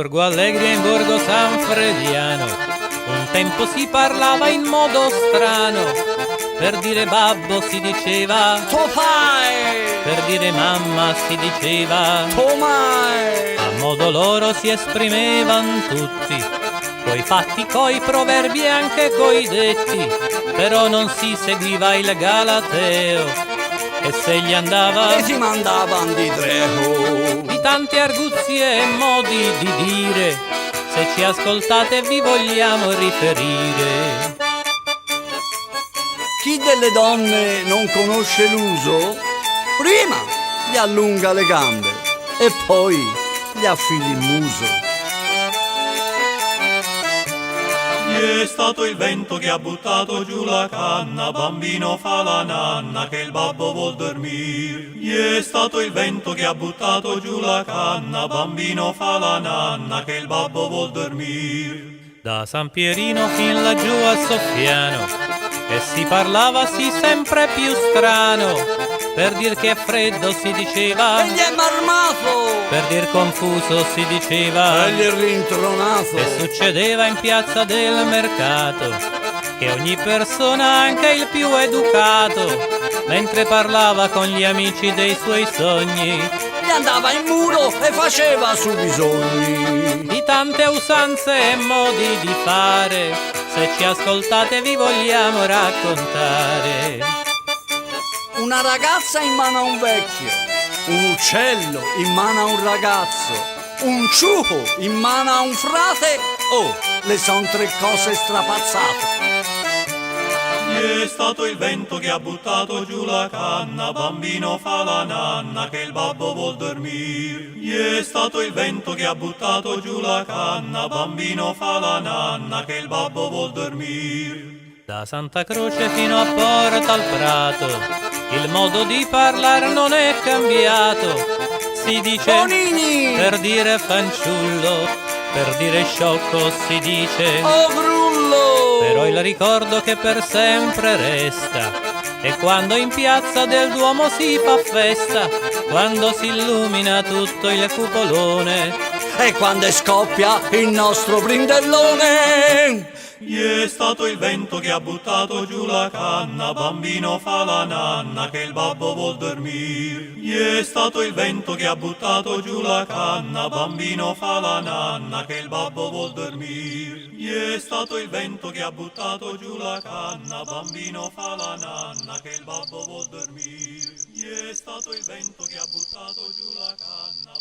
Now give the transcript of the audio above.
Borgo Allegri e in Borgo Sanfrediano un tempo si parlava in modo strano. Per dire babbo si diceva Tofai, per dire mamma si diceva Tomai. a modo loro si esprimevan tutti, coi fatti, coi proverbi e anche coi detti. Però non si seguiva il galateo, e se gli andava E si mandavan di Trejo. di tante arguzie e modi di dire. Se ci ascoltate vi vogliamo riferire. Chi delle donne non conosce l'uso, prima gli allunga le gambe e poi gli affili il muso. È stato il vento che ha buttato giù la canna, bambino fa la nanna che il babbo vuol dormire. È stato il vento che ha buttato giù la canna, bambino fa la nanna che il babbo vuol dormire. Da San Pierino fin laggiù a Soffiano, e si parlava sì sempre più strano. Per dir che è freddo si diceva, E gli è marmato, per dir confuso si diceva, e gli è rintronato. e succedeva in piazza del mercato, che ogni persona, anche il più educato, mentre parlava con gli amici dei suoi sogni, Gli andava in muro e faceva su bisogni. di tante usanze e modi di fare, se ci ascoltate vi vogliamo raccontare. Una ragazza in mano a un vecchio, un uccello in mano a un ragazzo, un ciuco in mano a un frate. Oh, le son tre cose strapazzate. È stato il vento che ha buttato giù la canna, bambino fa la nanna che il babbo vuol dormire. È stato il vento che ha buttato giù la canna, bambino fa la nanna che il babbo vuol dormire. Da Santa Croce fino a Porta al Prato il modo di parlare non è cambiato. Si dice Bonini, per dire fanciullo, per dire sciocco si dice, oh grullo. però il ricordo che per sempre resta è quando in piazza del Duomo si fa festa, quando si illumina tutto il cupolone. E quando scoppia il nostro brindellone. È stato il vento che ha buttato giù la canna, bambino fa la nanna che il babbo vuol dormire. È stato il vento che ha buttato giù la canna, bambino fa la nanna che il babbo vuol dormire. È stato il vento che ha buttato giù la canna, bambino fa la nanna che il babbo vuol dormire. È stato il vento che ha buttato giù la canna,